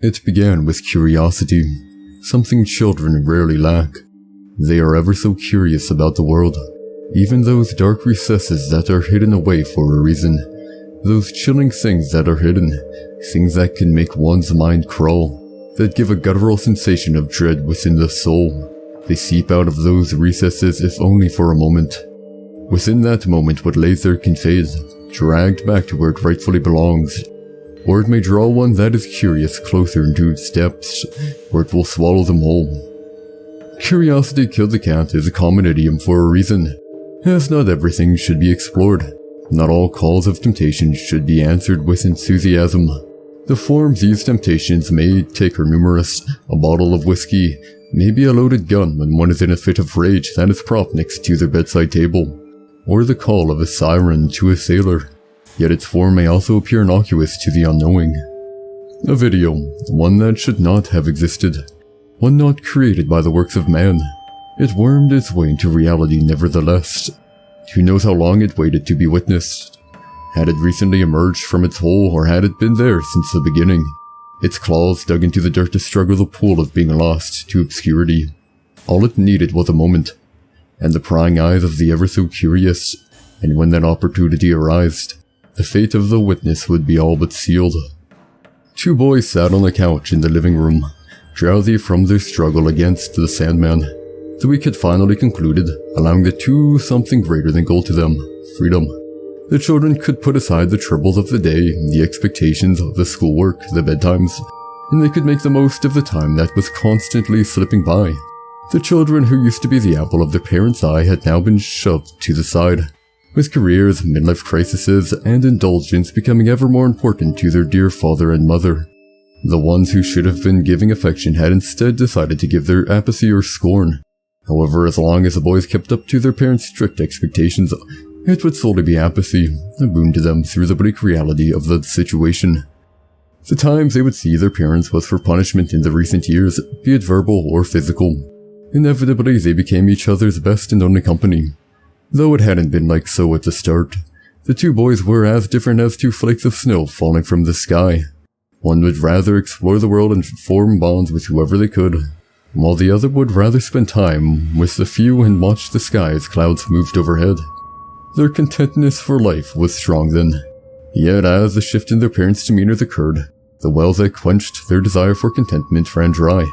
It began with curiosity, something children rarely lack. They are ever so curious about the world, even those dark recesses that are hidden away for a reason. Those chilling things that are hidden, things that can make one's mind crawl, that give a guttural sensation of dread within the soul. They seep out of those recesses if only for a moment. Within that moment what lays there can fade, dragged back to where it rightfully belongs. Or it may draw one that is curious closer into its depths, where it will swallow them whole. Curiosity killed the cat is a common idiom for a reason, as not everything should be explored. Not all calls of temptation should be answered with enthusiasm. The forms these temptations may take are numerous. A bottle of whiskey, maybe a loaded gun when one is in a fit of rage that is propped next to their bedside table, or the call of a siren to a sailor. Yet its form may also appear innocuous to the unknowing. A video, one that should not have existed, one not created by the works of man. It wormed its way into reality nevertheless. Who knows how long it waited to be witnessed? Had it recently emerged from its hole, or had it been there since the beginning? Its claws dug into the dirt to struggle the pool of being lost to obscurity. All it needed was a moment, and the prying eyes of the ever so curious, and when that opportunity arose, the fate of the witness would be all but sealed. Two boys sat on a couch in the living room, drowsy from their struggle against the Sandman. The week had finally concluded, allowing the two something greater than gold to them: freedom. The children could put aside the troubles of the day, the expectations, the schoolwork, the bedtimes, and they could make the most of the time that was constantly slipping by. The children who used to be the apple of their parents' eye had now been shoved to the side, with careers, midlife crises, and indulgence becoming ever more important to their dear father and mother. The ones who should have been giving affection had instead decided to give their apathy or scorn. However, as long as the boys kept up to their parents' strict expectations, it would solely be apathy, a boon to them through the bleak reality of the situation. The times they would see their parents was for punishment in the recent years, be it verbal or physical. Inevitably, they became each other's best and only company. Though it hadn't been like so at the start, the two boys were as different as two flakes of snow falling from the sky. One would rather explore the world and form bonds with whoever they could, while the other would rather spend time with the few and watch the sky as clouds moved overhead. Their contentness for life was strong then, yet as the shift in their parents' demeanors occurred, the wells that quenched their desire for contentment ran dry,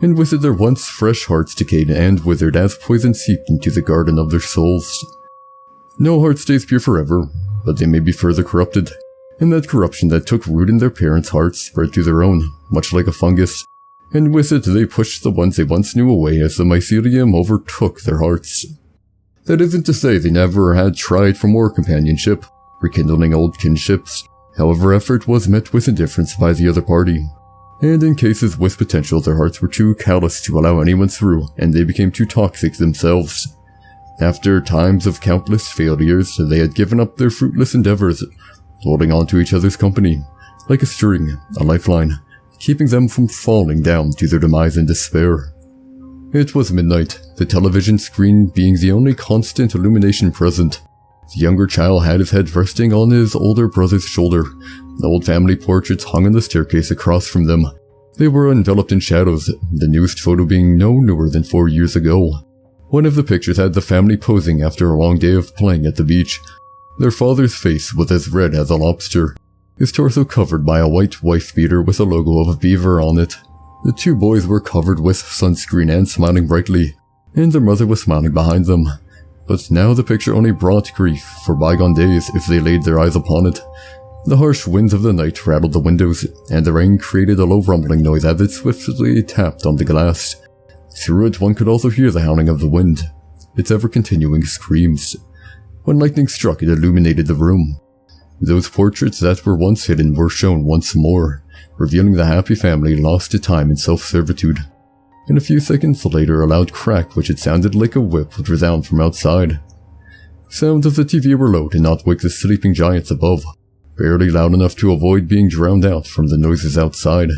and with it their once fresh hearts decayed and withered as poison seeped into the garden of their souls. No heart stays pure forever, but they may be further corrupted, and that corruption that took root in their parents' hearts spread to their own, much like a fungus, and with it they pushed the ones they once knew away as the mycelium overtook their hearts. That isn't to say they never had tried for more companionship, rekindling old kinships. However, effort was met with indifference by the other party, and in cases with potential their hearts were too callous to allow anyone through, and they became too toxic themselves. After times of countless failures, they had given up their fruitless endeavors, holding on to each other's company, like a string, a lifeline, keeping them from falling down to their demise in despair. It was midnight, the television screen being the only constant illumination present. The younger child had his head resting on his older brother's shoulder. The old family portraits hung on the staircase across from them. They were enveloped in shadows, the newest photo being no newer than 4 years ago. One of the pictures had the family posing after a long day of playing at the beach. Their father's face was as red as a lobster, his torso covered by a white wife beater with a logo of a beaver on it. The two boys were covered with sunscreen and smiling brightly, and their mother was smiling behind them. But now the picture only brought grief for bygone days if they laid their eyes upon it. The harsh winds of the night rattled the windows, and the rain created a low rumbling noise as it swiftly tapped on the glass. Through it one could also hear the howling of the wind, its ever-continuing screams. When lightning struck, it illuminated the room. Those portraits that were once hidden were shown once more, revealing the happy family lost to time in self-servitude. And a few seconds later, a loud crack which had sounded like a whip would resound from outside. Sounds of the TV were low to not wake the sleeping giants above, barely loud enough to avoid being drowned out from the noises outside.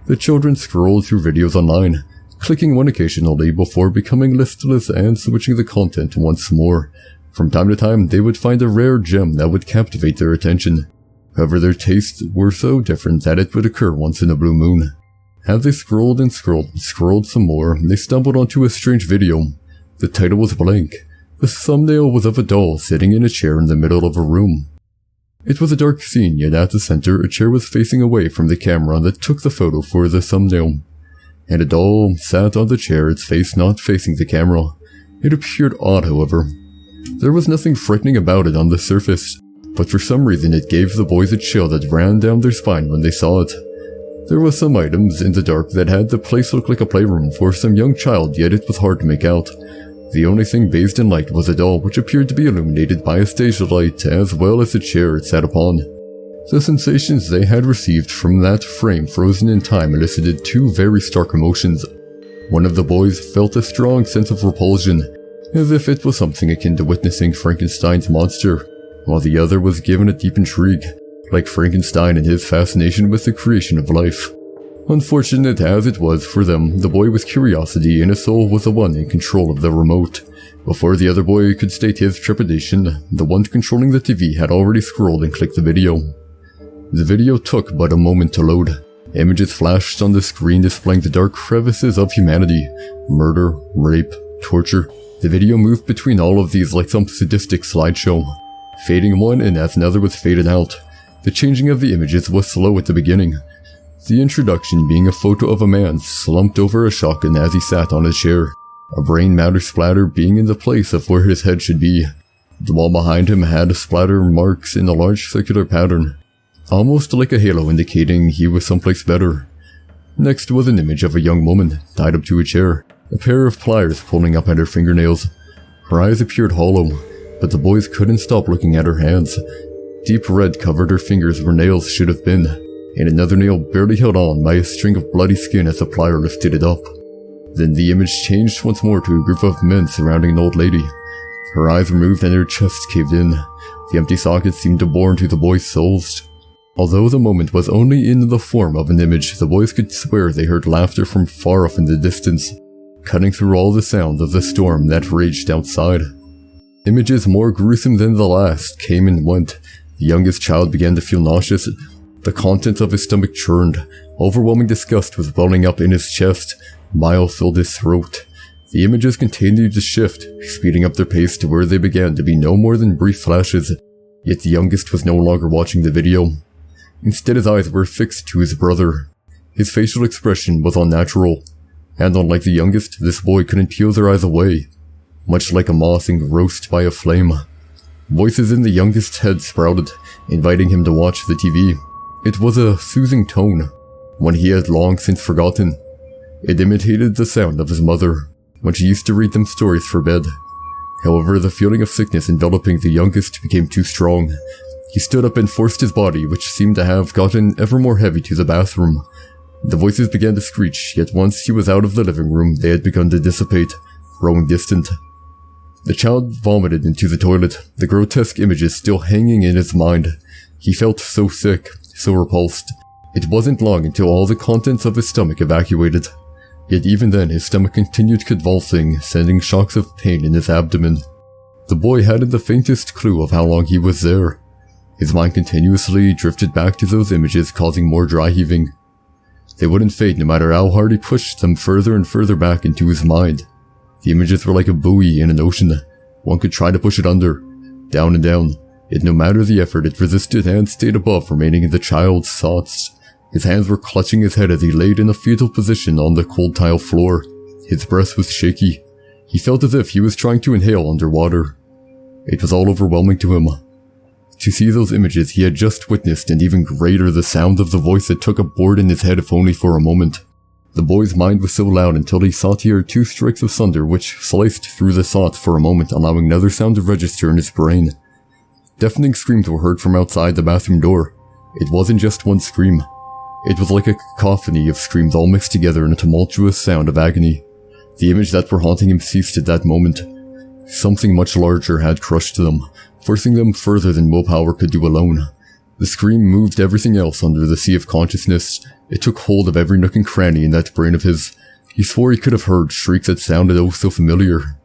The children scrolled through videos online, clicking one occasionally before becoming listless and switching the content once more. From time to time, they would find a rare gem that would captivate their attention. However, their tastes were so different that it would occur once in a blue moon. As they scrolled and scrolled some more, they stumbled onto a strange video. The title was blank. The thumbnail was of a doll sitting in a chair in the middle of a room. It was a dark scene, yet at the center, a chair was facing away from the camera that took the photo for the thumbnail. And a doll sat on the chair, its face not facing the camera. It appeared odd, however. There was nothing frightening about it on the surface, but for some reason it gave the boys a chill that ran down their spine when they saw it. There were some items in the dark that had the place look like a playroom for some young child, yet it was hard to make out. The only thing bathed in light was a doll which appeared to be illuminated by a stage light as well as the chair it sat upon. The sensations they had received from that frame frozen in time elicited two very stark emotions. One of the boys felt a strong sense of repulsion, as if it was something akin to witnessing Frankenstein's monster, while the other was given a deep intrigue, like Frankenstein and his fascination with the creation of life. Unfortunate as it was for them, the boy with curiosity and his soul was the one in control of the remote. Before the other boy could state his trepidation, the one controlling the TV had already scrolled and clicked the video. The video took but a moment to load. Images flashed on the screen displaying the dark crevices of humanity, murder, rape, torture. The video moved between all of these like some sadistic slideshow, fading one in as another was faded out. The changing of the images was slow at the beginning, the introduction being a photo of a man slumped over a shotgun as he sat on a chair, a brain matter splatter being in the place of where his head should be. The wall behind him had splatter marks in a large circular pattern, almost like a halo indicating he was someplace better. Next was an image of a young woman, tied up to a chair, a pair of pliers pulling up at her fingernails. Her eyes appeared hollow, but the boys couldn't stop looking at her hands. Deep red covered her fingers where nails should have been, and another nail barely held on by a string of bloody skin as the plier lifted it up. Then the image changed once more to a group of men surrounding an old lady. Her eyes were moved and her chest caved in. The empty sockets seemed to bore into the boys' souls. Although the moment was only in the form of an image, the boys could swear they heard laughter from far off in the distance, cutting through all the sound of the storm that raged outside. Images more gruesome than the last came and went. The youngest child began to feel nauseous. The contents of his stomach churned. Overwhelming disgust was welling up in his chest. Bile filled his throat. The images continued to shift, speeding up their pace to where they began to be no more than brief flashes. Yet the youngest was no longer watching the video. Instead, his eyes were fixed to his brother. His facial expression was unnatural, and unlike the youngest, this boy couldn't peel their eyes away, much like a moth engrossed by a flame. Voices in the youngest's head sprouted, inviting him to watch the TV. It was a soothing tone, one he had long since forgotten. It imitated the sound of his mother, when she used to read them stories for bed. However, the feeling of sickness enveloping the youngest became too strong. He stood up and forced his body, which seemed to have gotten ever more heavy, to the bathroom. The voices began to screech, yet once he was out of the living room, they had begun to dissipate, growing distant. The child vomited into the toilet, the grotesque images still hanging in his mind. He felt so sick, so repulsed. It wasn't long until all the contents of his stomach evacuated. Yet even then, his stomach continued convulsing, sending shocks of pain in his abdomen. The boy hadn't the faintest clue of how long he was there. His mind continuously drifted back to those images, causing more dry heaving. They wouldn't fade no matter how hard he pushed them further and further back into his mind. The images were like a buoy in an ocean. One could try to push it under, down and down, yet no matter the effort it resisted and stayed above, remaining in the child's thoughts. His hands were clutching his head as he laid in a fetal position on the cold tile floor. His breath was shaky. He felt as if he was trying to inhale underwater. It was all overwhelming to him. To see those images he had just witnessed, and even greater the sound of the voice that took a board in his head, if only for a moment. The boy's mind was so loud until he thought he heard two strikes of thunder which sliced through the thoughts for a moment, allowing another sound to register in his brain. Deafening screams were heard from outside the bathroom door. It wasn't just one scream. It was like a cacophony of screams all mixed together in a tumultuous sound of agony. The image that were haunting him ceased at that moment. Something much larger had crushed them, forcing them further than willpower could do alone. The scream moved everything else under the sea of consciousness. It took hold of every nook and cranny in that brain of his. He swore he could have heard shrieks that sounded oh so familiar.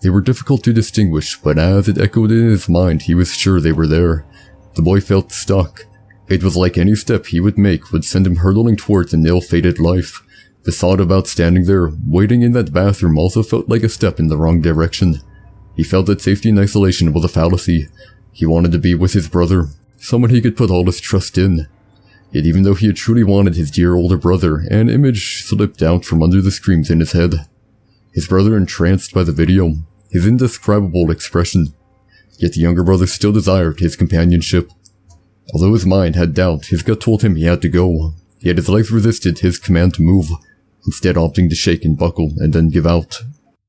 They were difficult to distinguish, but as it echoed in his mind, he was sure they were there. The boy felt stuck. It was like any step he would make would send him hurtling towards an ill-fated life, The thought about standing there, waiting in that bathroom also felt like a step in the wrong direction. He felt that safety and isolation was a fallacy. He wanted to be with his brother, someone he could put all his trust in. Yet even though he had truly wanted his dear older brother, an image slipped out from under the screams in his head. His brother entranced by the video, his indescribable expression. Yet the younger brother still desired his companionship. Although his mind had doubt, his gut told him he had to go. Yet his life resisted his command to move, instead opting to shake and buckle and then give out.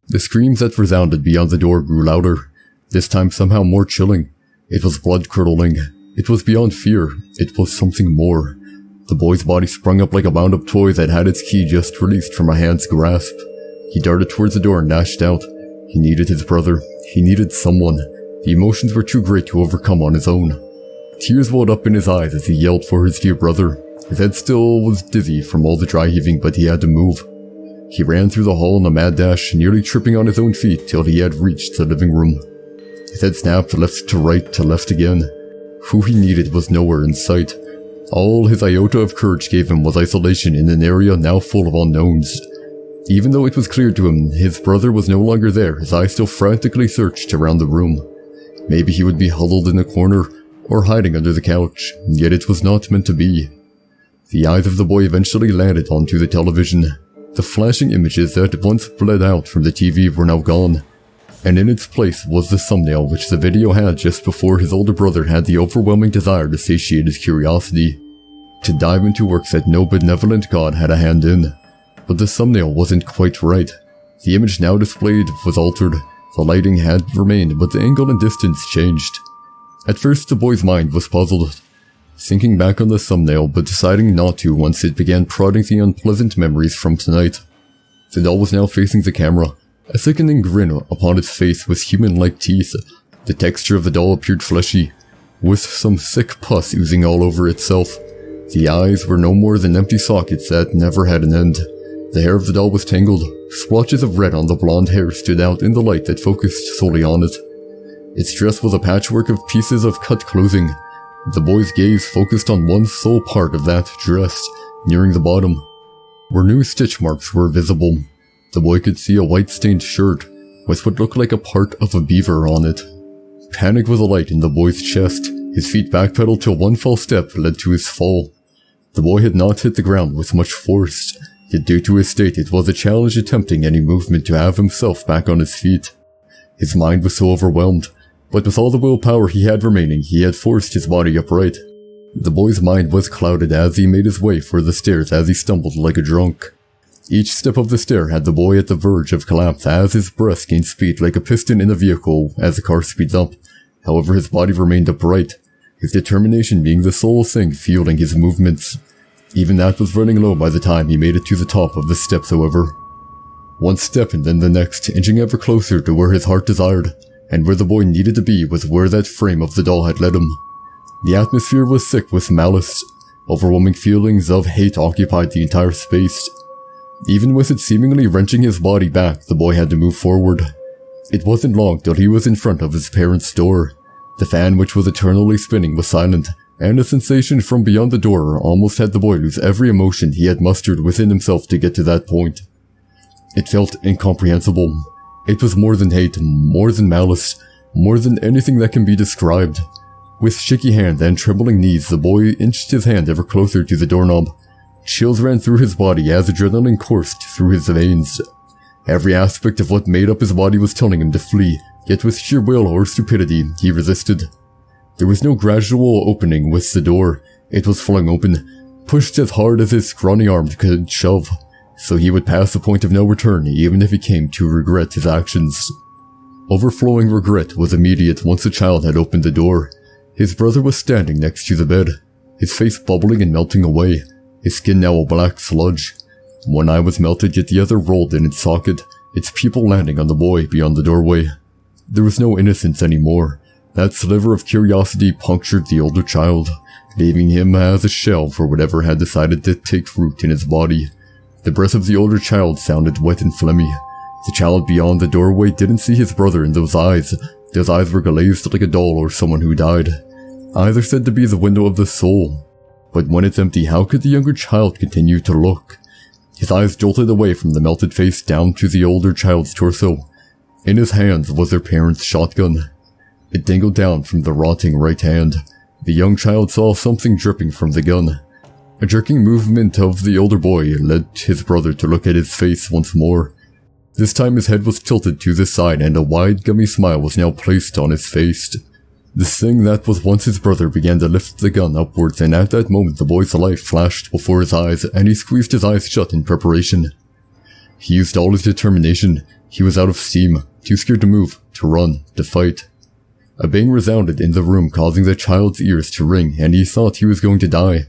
The screams that resounded beyond the door grew louder, this time somehow more chilling. It was blood-curdling. It was beyond fear. It was something more. The boy's body sprung up like a wound-up toy that had its key just released from a hand's grasp. He darted towards the door and gnashed out. He needed his brother. He needed someone. The emotions were too great to overcome on his own. Tears welled up in his eyes as he yelled for his dear brother. His head still was dizzy from all the dry heaving, but he had to move. He ran through the hall in a mad dash, nearly tripping on his own feet till he had reached the living room. His head snapped left to right to left again. Who he needed was nowhere in sight. All his iota of courage gave him was isolation in an area now full of unknowns. Even though it was clear to him his brother was no longer there, his eyes still frantically searched around the room. Maybe he would be huddled in a corner, or hiding under the couch, yet it was not meant to be. The eyes of the boy eventually landed onto the television. The flashing images that once bled out from the TV were now gone, and in its place was the thumbnail which the video had just before his older brother had the overwhelming desire to satiate his curiosity, to dive into works that no benevolent god had a hand in. But the thumbnail wasn't quite right. The image now displayed was altered. The lighting had remained, but the angle and distance changed. At first the boy's mind was puzzled, thinking back on the thumbnail but deciding not to once it began prodding the unpleasant memories from tonight. The doll was now facing the camera, a sickening grin upon its face with human-like teeth. The texture of the doll appeared fleshy, with some thick pus oozing all over itself. The eyes were no more than empty sockets that never had an end. The hair of the doll was tangled. Splotches of red on the blonde hair stood out in the light that focused solely on it. Its dress was a patchwork of pieces of cut clothing. The boy's gaze focused on one sole part of that dress, nearing the bottom, where new stitch marks were visible. The boy could see a white-stained shirt, with what looked like a part of a beaver on it. Panic was alight in the boy's chest. His feet backpedaled till one false step led to his fall. The boy had not hit the ground with much force, yet due to his state it was a challenge attempting any movement to have himself back on his feet. His mind was so overwhelmed, but with all the willpower he had remaining, he had forced his body upright. The boy's mind was clouded as he made his way for the stairs as he stumbled like a drunk. Each step of the stair had the boy at the verge of collapse as his breath gained speed like a piston in a vehicle as the car speeds up. However, his body remained upright, his determination being the sole thing fueling his movements. Even that was running low by the time he made it to the top of the steps, however. One step and then the next, inching ever closer to where his heart desired, and where the boy needed to be was where that frame of the doll had led him. The atmosphere was thick with malice. Overwhelming feelings of hate occupied the entire space. Even with it seemingly wrenching his body back, the boy had to move forward. It wasn't long till he was in front of his parents' door. The fan, which was eternally spinning, was silent, and a sensation from beyond the door almost had the boy lose every emotion he had mustered within himself to get to that point. It felt incomprehensible. It was more than hate, more than malice, more than anything that can be described. With shaky hand and trembling knees, the boy inched his hand ever closer to the doorknob. Chills ran through his body as adrenaline coursed through his veins. Every aspect of what made up his body was telling him to flee, yet with sheer will or stupidity, he resisted. There was no gradual opening with the door. It was flung open, pushed as hard as his scrawny arm could shove, so he would pass the point of no return even if he came to regret his actions. Overflowing regret was immediate once the child had opened the door. His brother was standing next to the bed, his face bubbling and melting away, his skin now a black sludge. One eye was melted, yet the other rolled in its socket, its pupil landing on the boy beyond the doorway. There was no innocence anymore. That sliver of curiosity punctured the older child, leaving him as a shell for whatever had decided to take root in his body. The breath of the older child sounded wet and phlegmy. The child beyond the doorway didn't see his brother in those eyes. Those eyes were glazed like a doll or someone who died. Eyes are said to be the window of the soul. But when it's empty, how could the younger child continue to look? His eyes jolted away from the melted face down to the older child's torso. In his hands was their parents' shotgun. It dangled down from the rotting right hand. The young child saw something dripping from the gun. A jerking movement of the older boy led his brother to look at his face once more. This time his head was tilted to the side and a wide gummy smile was now placed on his face. The thing that was once his brother began to lift the gun upwards, and at that moment the boy's life flashed before his eyes and he squeezed his eyes shut in preparation. He used all his determination. He was out of steam, too scared to move, to run, to fight. A bang resounded in the room, causing the child's ears to ring, and he thought he was going to die.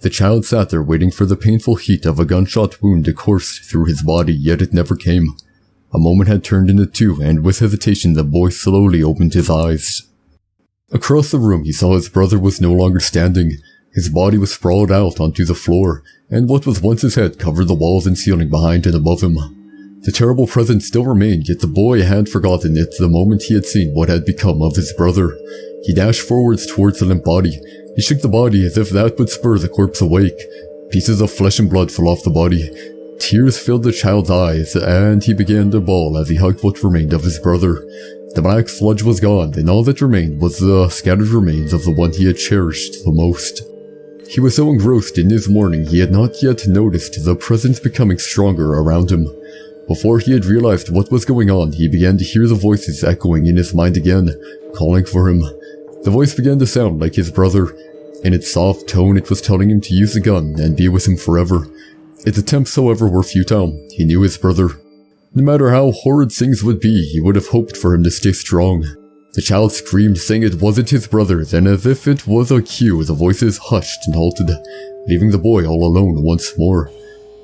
The child sat there waiting for the painful heat of a gunshot wound to course through his body, yet it never came. A moment had turned into two, and with hesitation the boy slowly opened his eyes. Across the room he saw his brother was no longer standing. His body was sprawled out onto the floor, and what was once his head covered the walls and ceiling behind and above him. The terrible presence still remained, yet the boy had forgotten it the moment he had seen what had become of his brother. He dashed forwards towards the limp body. He shook the body as if that would spur the corpse awake. Pieces of flesh and blood fell off the body. Tears filled the child's eyes, and he began to bawl as he hugged what remained of his brother. The black sludge was gone, and all that remained was the scattered remains of the one he had cherished the most. He was so engrossed in his mourning he had not yet noticed the presence becoming stronger around him. Before he had realized what was going on, he began to hear the voices echoing in his mind again, calling for him. The voice began to sound like his brother. In its soft tone, it was telling him to use the gun and be with him forever. Its attempts, however, were futile. He knew his brother. No matter how horrid things would be, he would have hoped for him to stay strong. The child screamed, saying it wasn't his brother. Then, as if it was a cue, the voices hushed and halted, leaving the boy all alone once more.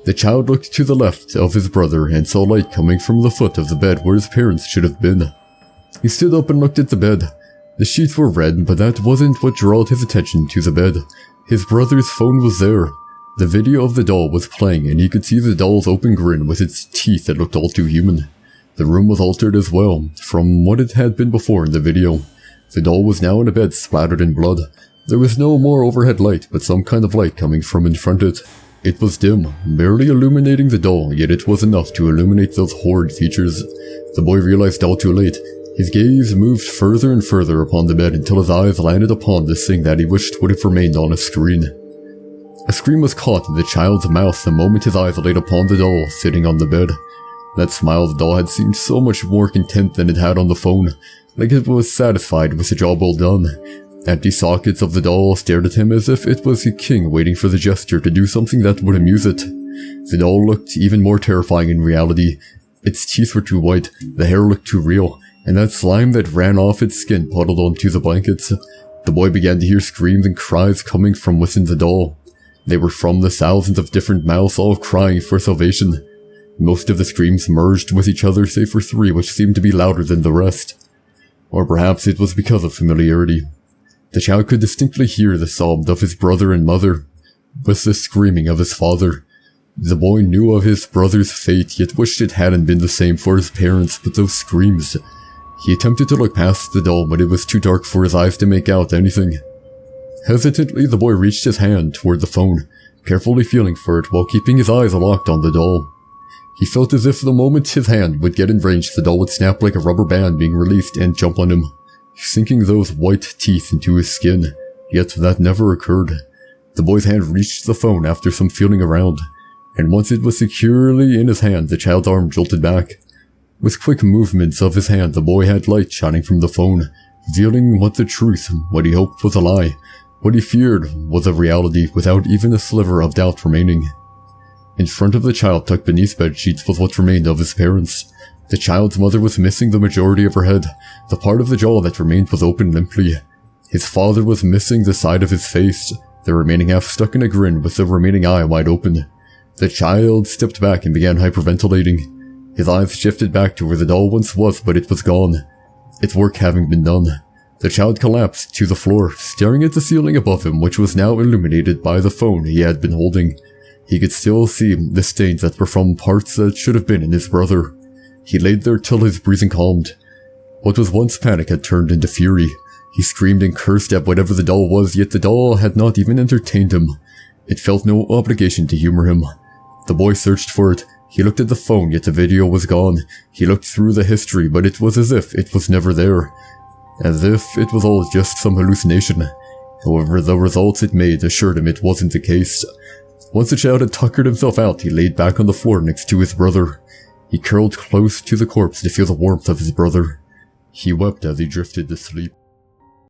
The child looked to the left of his brother and saw light coming from the foot of the bed where his parents should have been. He stood up and looked at the bed. The sheets were red, but that wasn't what drew his attention to the bed. His brother's phone was there. The video of the doll was playing, and he could see the doll's open grin with its teeth that looked all too human. The room was altered as well, from what it had been before in the video. The doll was now in a bed splattered in blood. There was no more overhead light, but some kind of light coming from in front of it. It was dim, barely illuminating the doll, yet it was enough to illuminate those horrid features. The boy realized all too late. His gaze moved further and further upon the bed until his eyes landed upon this thing that he wished would have remained on a screen. A scream was caught in the child's mouth the moment his eyes laid upon the doll sitting on the bed. That smile of the doll had seemed so much more content than it had on the phone, like it was satisfied with the job well done. Empty sockets of the doll stared at him as if it was a king waiting for the gesture to do something that would amuse it. The doll looked even more terrifying in reality. Its teeth were too white, the hair looked too real, and that slime that ran off its skin puddled onto the blankets. The boy began to hear screams and cries coming from within the doll. They were from the thousands of different mouths all crying for salvation. Most of the screams merged with each other save for three which seemed to be louder than the rest. Or perhaps it was because of familiarity. The child could distinctly hear the sobs of his brother and mother, with the screaming of his father. The boy knew of his brother's fate, yet wished it hadn't been the same for his parents, but those screams. He attempted to look past the doll, but it was too dark for his eyes to make out anything. Hesitantly, the boy reached his hand toward the phone, carefully feeling for it while keeping his eyes locked on the doll. He felt as if the moment his hand would get in range, the doll would snap like a rubber band being released and jump on him, sinking those white teeth into his skin, yet that never occurred. The boy's hand reached the phone after some feeling around, and once it was securely in his hand, the child's arm jolted back. With quick movements of his hand, the boy had light shining from the phone, revealing what the truth, what he hoped was a lie, what he feared was a reality without even a sliver of doubt remaining. In front of the child, tucked beneath bed sheets, was what remained of his parents. The child's mother was missing the majority of her head. The part of the jaw that remained was open limply. His father was missing the side of his face, the remaining half stuck in a grin with the remaining eye wide open. The child stepped back and began hyperventilating. His eyes shifted back to where the doll once was, but it was gone, its work having been done. The child collapsed to the floor, staring at the ceiling above him, which was now illuminated by the phone he had been holding. He could still see the stains that were from parts that should have been in his brother. He laid there till his breathing calmed. What was once panic had turned into fury. He screamed and cursed at whatever the doll was, yet the doll had not even entertained him. It felt no obligation to humor him. The boy searched for it. He looked at the phone, yet the video was gone. He looked through the history, but it was as if it was never there. As if it was all just some hallucination. However, the results it made assured him it wasn't the case. Once the child had tuckered himself out, he laid back on the floor next to his brother. He curled close to the corpse to feel the warmth of his brother. He wept as he drifted to sleep.